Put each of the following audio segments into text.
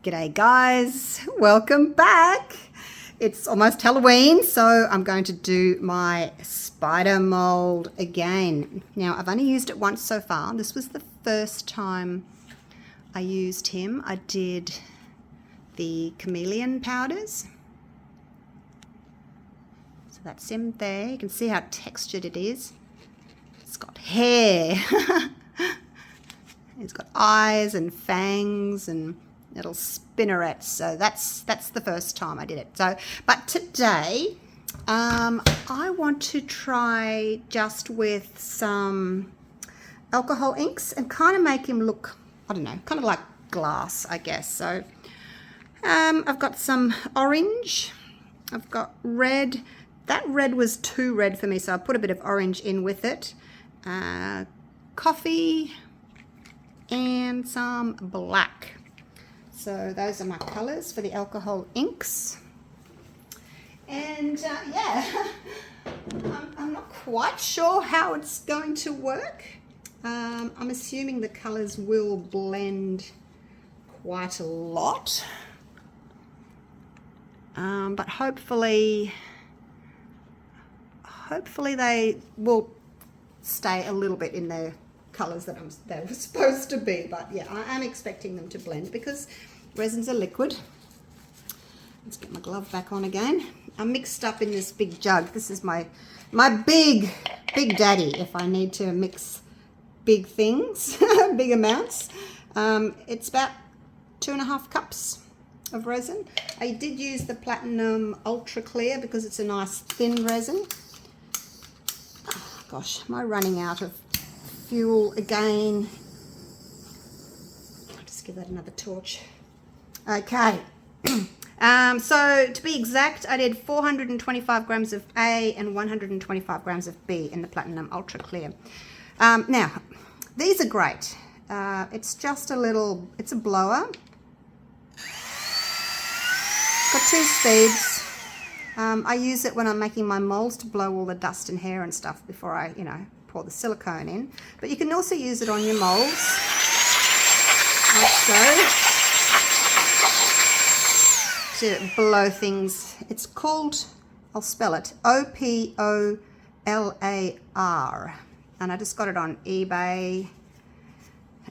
G'day guys, welcome back. It's almost Halloween, so I'm going to do my spider mold again. Now, I've only used it once so far. This was the first time I used him. I did the Chameleon Powders. So that's him there. You can see how textured it is. It's got hair. It's got eyes and fangs and little spinnerets. So that's the first time I did it. So, but today I want to try just with some alcohol inks and kind of make him look, I don't know, kind of like glass, I guess. So I've got some orange. I've got red. That red was too red for me, so I put a bit of orange in with it. Coffee and some black. So those are my colors for the alcohol inks. And yeah, I'm not quite sure how it's going to work. I'm assuming the colors will blend quite a lot. But hopefully they will stay a little bit in their colors that they're supposed to be. But yeah, I am expecting them to blend because resins are liquid. Let's get my glove back on again. I'm mixed up in this big jug. This is my big daddy if I need to mix big things, big amounts. It's about 2.5 cups of resin. I did use the Platinum Ultra Clear because it's a nice thin resin. Oh, gosh, am I running out of fuel again? I'll just give that another torch. Okay. So to be exact, I did 425 grams of A and 125 grams of B in the Platinum Ultra Clear. Now, these are great. It's just a little, it's a blower. It's got 2 speeds. I use it when I'm making my molds to blow all the dust and hair and stuff before I, pour the silicone in. But you can also use it on your molds, like so, to blow things. It's called, I'll spell it, OPOLAR, and I just got it on eBay.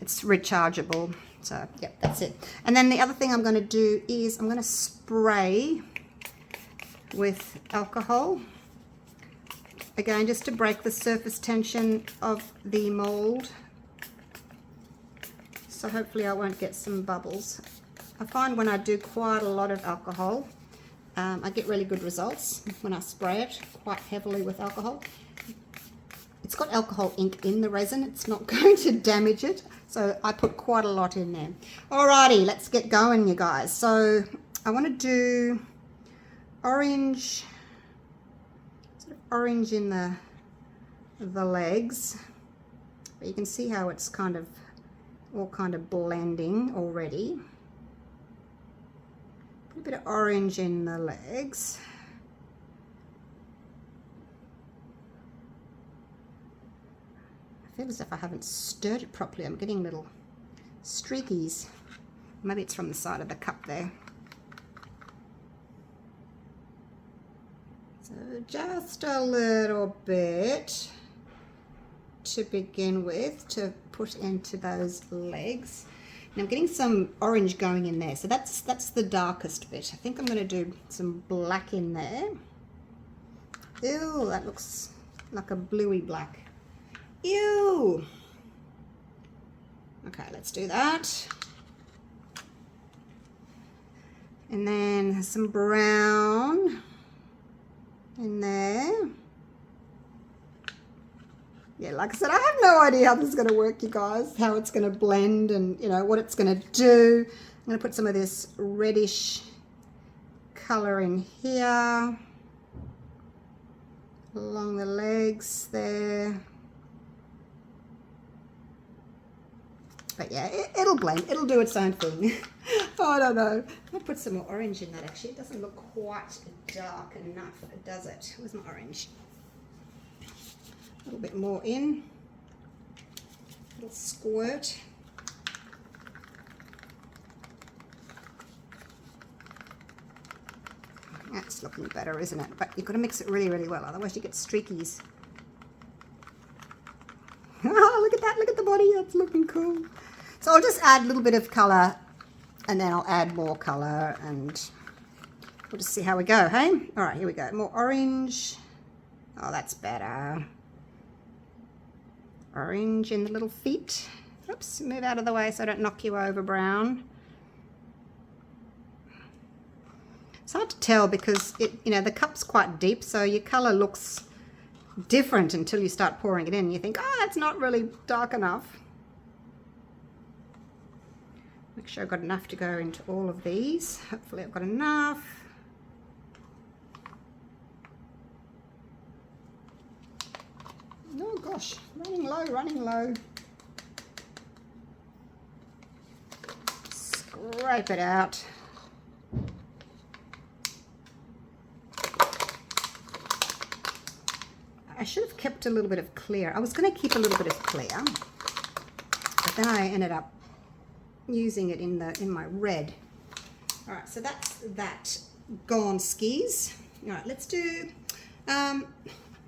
It's rechargeable, so yep, that's it. And then the other thing I'm going to do is I'm going to spray with alcohol, again just to break the surface tension of the mold, so hopefully I won't get some bubbles. I find when I do quite a lot of alcohol, I get really good results when I spray it quite heavily with alcohol. It's got alcohol ink in the resin, it's not going to damage it, so I put quite a lot in there. Alrighty, let's get going, you guys. So I want to do orange, sort of orange in the legs, but you can see how it's kind of all kind of blending already. Put a bit of orange in the legs. I feel as if I haven't stirred it properly. I'm getting little streakies. Maybe it's from the side of the cup there. So just a little bit to begin with to put into those legs. Now I'm getting some orange going in there, so that's the darkest bit. I think I'm going to do some black in there. Ew, that looks like a bluey black. Ew. Okay, let's do that. And then some brown in there. Yeah, like I said, I have no idea how this is going to work, you guys, how it's going to blend and, what it's going to do. I'm going to put some of this reddish color in here, along the legs there. But yeah, it'll blend. It'll do its own thing. Oh, I don't know. I'll put some more orange in that, actually. It doesn't look quite dark enough, does it? Where's my orange? A little bit more in. A little squirt. That's looking better, isn't it? But you've got to mix it really, really well, otherwise you get streakies. Oh, look at that, look at the body, that's looking cool. So I'll just add a little bit of colour, and then I'll add more colour, and we'll just see how we go, hey? All right, here we go, more orange. Oh, that's better. Orange in the little feet. Oops, move out of the way so I don't knock you over, brown. It's hard to tell because the cup's quite deep, so your colour looks different until you start pouring it in. You think, oh, that's not really dark enough. Make sure I've got enough to go into all of these. Hopefully I've got enough. Oh gosh, running low, running low. Scrape it out. I should have kept a little bit of clear. I was going to keep a little bit of clear, but then I ended up using it in my red. All right, so that's that gone skis. All right, let's do, I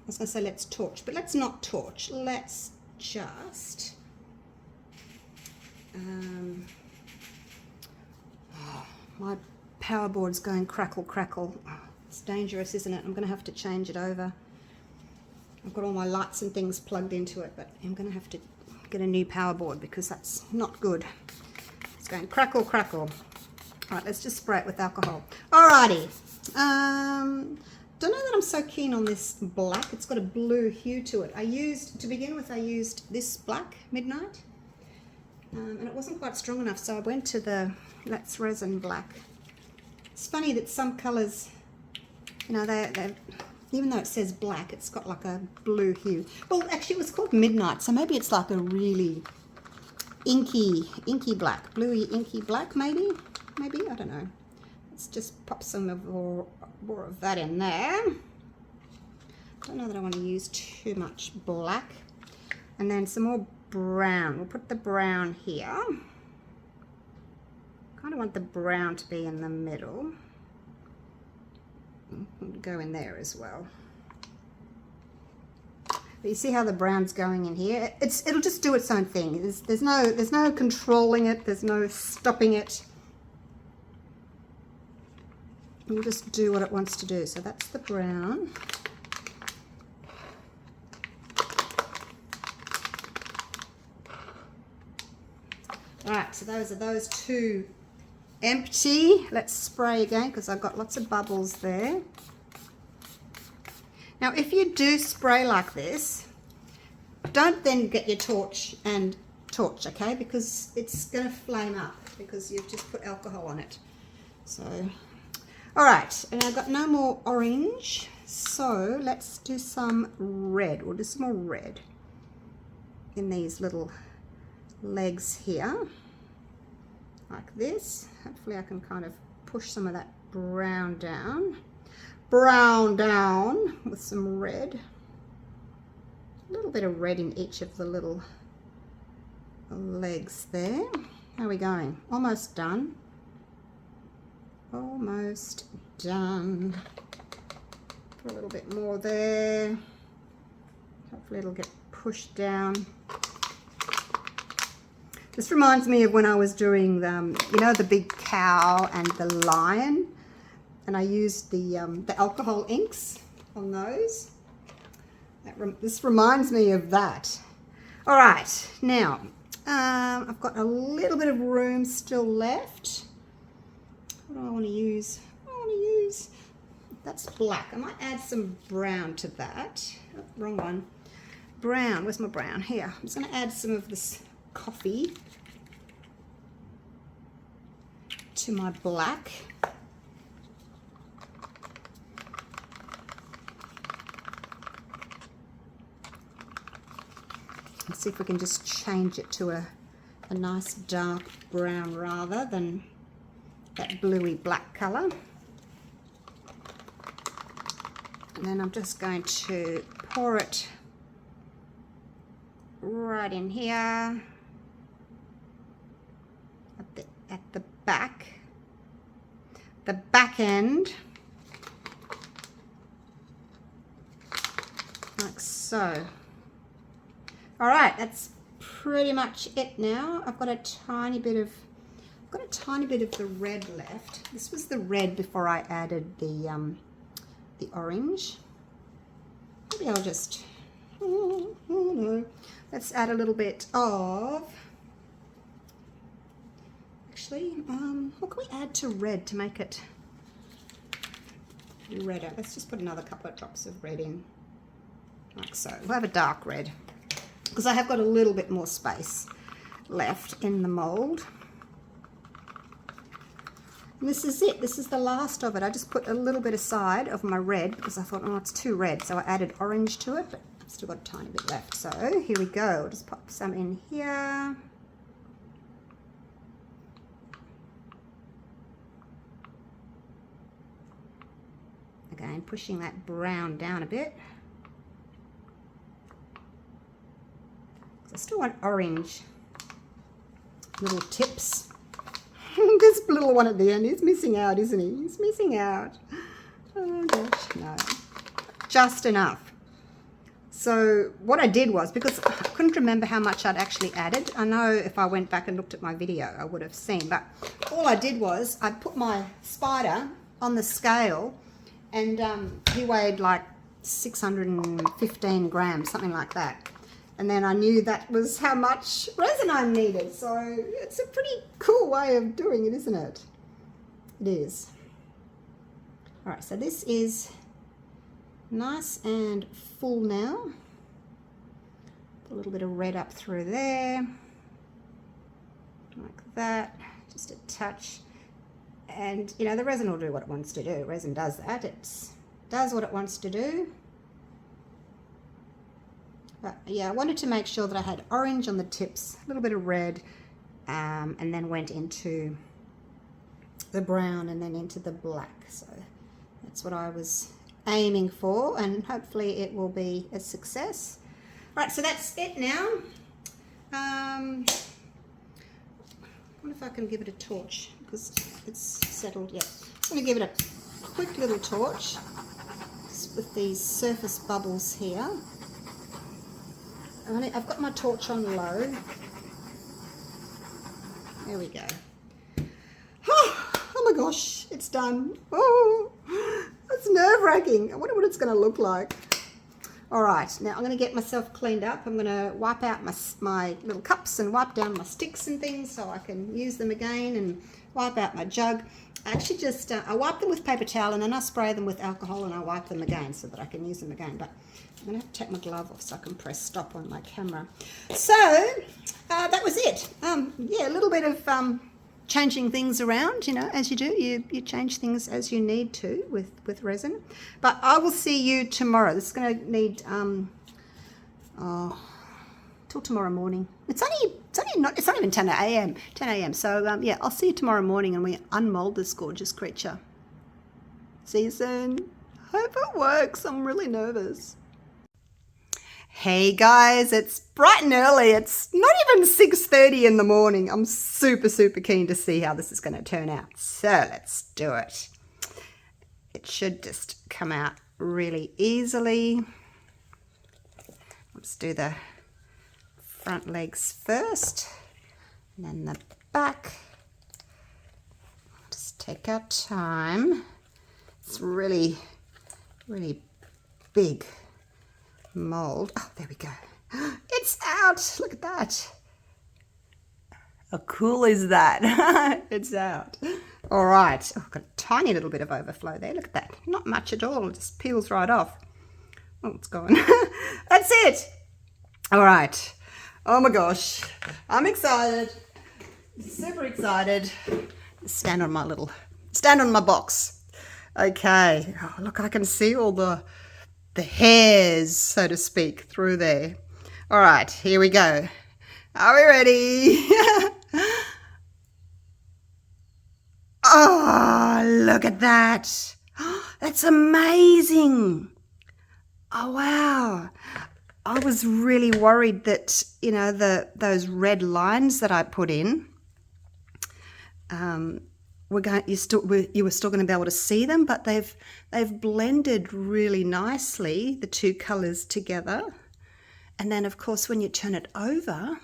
was going to say let's torch, but let's not torch. Let's just, my power board's going crackle, crackle. It's dangerous, isn't it? I'm going to have to change it over. I've got all my lights and things plugged into it, but I'm going to have to get a new power board because that's not good. It's going crackle, crackle. All right, let's just spray it with alcohol. Alrighty. Don't know that I'm so keen on this black. It's got a blue hue to it. To begin with, I used this black, Midnight, and it wasn't quite strong enough, so I went to the Let's Resin black. It's funny that some colours, they're even though it says black, it's got like a blue hue. Well, actually it was called Midnight, so maybe it's like a really inky black, bluey inky black, maybe, I don't know. Let's just pop some more of that in there. Don't know that I want to use too much black. And then some more brown. We'll put the brown here. Kind of want the brown to be in the middle. Go in there as well. But you see how the brown's going in here? It'll just do its own thing. There's no controlling it. There's no stopping it. It'll just do what it wants to do. So that's the brown. All right. So those are those two. Empty. Let's spray again because I've got lots of bubbles there. Now if you do spray like this, don't then get your torch and torch, okay, because it's going to flame up because you've just put alcohol on it. So all right, and I've got no more orange, so let's do some red. We'll do some more red in these little legs here. Like this. Hopefully I can kind of push some of that brown down with some red. A little bit of red in each of the little legs there. How are we going? Almost done. Almost done. Put a little bit more there. Hopefully it'll get pushed down. This reminds me of when I was doing the big cow and the lion, and I used the alcohol inks on those. This reminds me of that. All right, now I've got a little bit of room still left. What do I want to use? That's black. I might add some brown to that. Oh, wrong one. Brown. Where's my brown? Here. I'm just going to add some of this coffee to my black. Let's see if we can just change it to a nice dark brown rather than that bluey black colour. And then I'm just going to pour it right in here at the back end like so. All right, that's pretty much it now. I've got a tiny bit of the red left. This was the red before I added the orange. Maybe I'll just, oh no. Let's add a little bit of, actually, what can we add to red to make it redder? Let's just put another couple of drops of red in, like so. We'll have a dark red, because I have got a little bit more space left in the mold. And this is it. This is the last of it. I just put a little bit aside of my red because I thought, oh, it's too red. So I added orange to it, but I've still got a tiny bit left. So here we go. I'll just pop some in here. Again, pushing that brown down a bit. I still want orange little tips. This little one at the end, he's missing out, isn't he? He's missing out. Oh gosh, no. Just enough. So what I did was, because I couldn't remember how much I'd actually added. I know if I went back and looked at my video, I would have seen. But all I did was, I put my spider on the scale, and he weighed like 615 grams, something like that. And then I knew that was how much resin I needed. So it's a pretty cool way of doing it, isn't it? It is. All right, so this is nice and full now. Put a little bit of red up through there. Like that, just a touch. And, you know, the resin will do what it wants to do. Resin does that. It does what it wants to do. But yeah, I wanted to make sure that I had orange on the tips, a little bit of red, and then went into the brown and then into the black. So that's what I was aiming for, and hopefully it will be a success. Right, so that's it now. I wonder if I can give it a torch because it's settled. Yeah, I'm going to give it a quick little torch with these surface bubbles here. I've got my torch on low. There we go. Oh my gosh, it's done. Oh, it's nerve-wracking. I wonder what it's going to look like. All right, now I'm going to get myself cleaned up. I'm going to wipe out my little cups and wipe down my sticks and things so I can use them again, and wipe out my jug. I actually just, I wipe them with paper towel, and then I spray them with alcohol, and I wipe them again so that I can use them again. But I'm going to have to take my glove off so I can press stop on my camera. So that was it. Yeah, a little bit of changing things around, you know, as you do. You change things as you need to with resin. But I will see you tomorrow. This is going to need till tomorrow morning. It's not even 10 a.m. 10 a.m. So yeah, I'll see you tomorrow morning, and we unmold this gorgeous creature. See you soon. Hope it works. I'm really nervous. Hey guys, it's bright and early. It's not even 6:30 in the morning. I'm super keen to see how this is going to turn out. So let's do it. It should just come out really easily. Let's do the front legs first, and then the back. Just take our time. It's really big mold. Oh, there we go. It's out. Look at that. How cool is that? It's out. All right. Oh, I've got a tiny little bit of overflow there. Look at that. Not much at all. It just peels right off. Oh, it's gone. That's it. All right. Oh my gosh. I'm excited. Super excited. Stand on my box. Okay. Oh, look, I can see all the hairs, so to speak, through there. All right, here we go. Are we ready? Oh, look at that. That's amazing. Oh, wow. I was really worried that, you know, those red lines that I put in, you were still going to be able to see them, but they've blended really nicely, the two colors together. And then of course when you turn it over,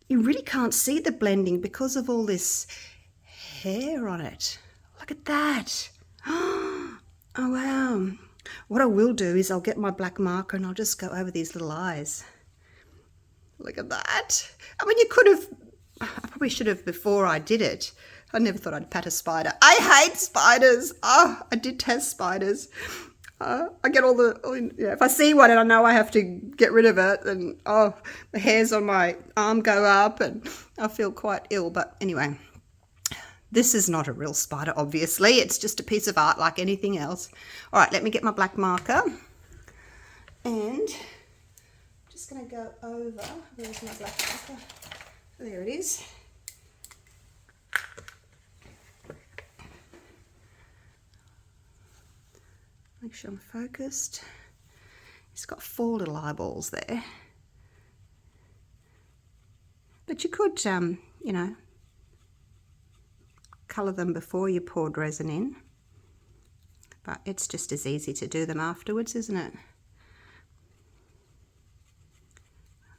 you really can't see the blending because of all this hair on it. Look at that. Oh wow. What I will do is I'll get my black marker and I'll just go over these little eyes. Look at that. I mean, I probably should have before I did it. I never thought I'd pat a spider. I hate spiders. Oh, I detest spiders. I get if I see one and I know I have to get rid of it, and oh, the hairs on my arm go up and I feel quite ill. But anyway, this is not a real spider, obviously. It's just a piece of art like anything else. All right, let me get my black marker. And I'm just going to go over. Where's my black marker? There it is. Make sure I'm focused. It's got 4 little eyeballs there. But you could, you know, colour them before you poured resin in. But it's just as easy to do them afterwards, isn't it?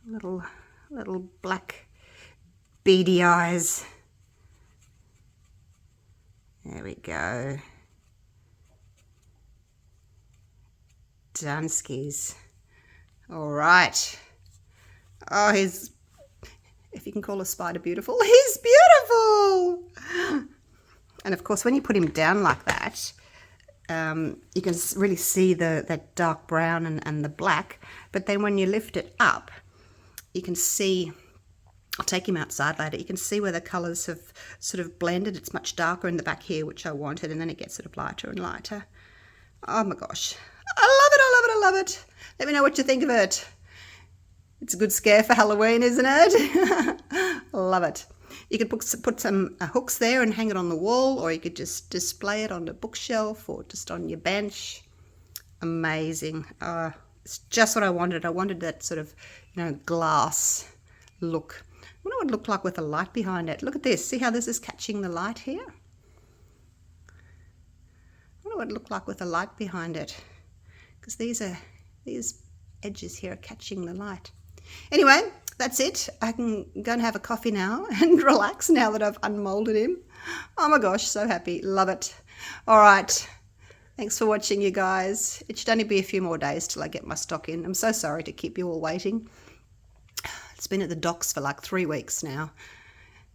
Little black beady eyes. There we go. Dunskies. All right. Oh, if you can call a spider beautiful, he's beautiful. And of course, when you put him down like that, you can really see that dark brown and the black. But then when you lift it up, you can see, I'll take him outside later, you can see where the colours have sort of blended. It's much darker in the back here, which I wanted, and then it gets sort of lighter and lighter. Oh my gosh. I love it, I love it, I love it. Let me know what you think of it. It's a good scare for Halloween, isn't it? Love it. You could put some hooks there and hang it on the wall, or you could just display it on the bookshelf or just on your bench. Amazing. It's just what I wanted. I wanted that sort of, you know, glass look. I wonder what it would look like with a light behind it. Look at this. See how this is catching the light here? I wonder what it would look like with a light behind it, because these edges here are catching the light. Anyway, that's it. I can go and have a coffee now and relax now that I've unmolded him. Oh my gosh, so happy. Love it. All right. Thanks for watching, you guys. It should only be a few more days till I get my stock in. I'm so sorry to keep you all waiting. It's been at the docks for like 3 weeks now.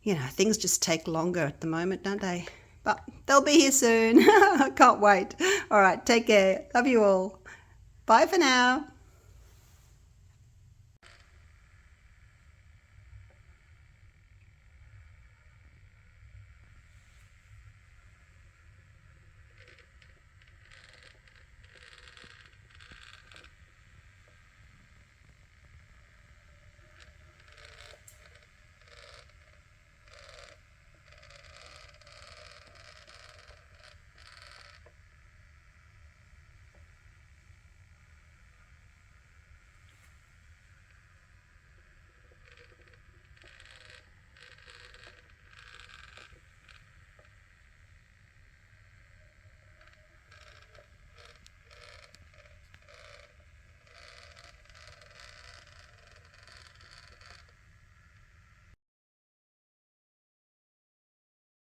You know, things just take longer at the moment, don't they? But they'll be here soon. I can't wait. All right, take care. Love you all. Bye for now.